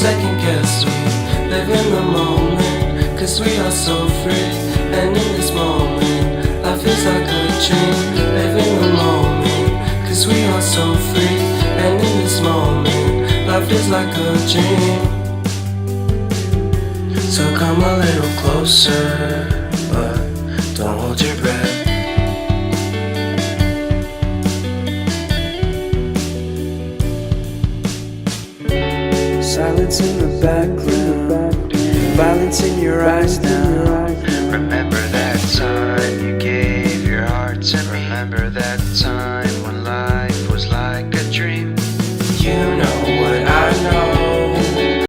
second guess. We live in the moment, cause we are so free. And in this moment, life is like a dream. Live in the moment, cause we are so free. And in this moment, life is like a dream. So come a little closer, but don't hold your breath. Silence in the background, violence in your eyes now. Remember that time you gave your heart to me. Remember that time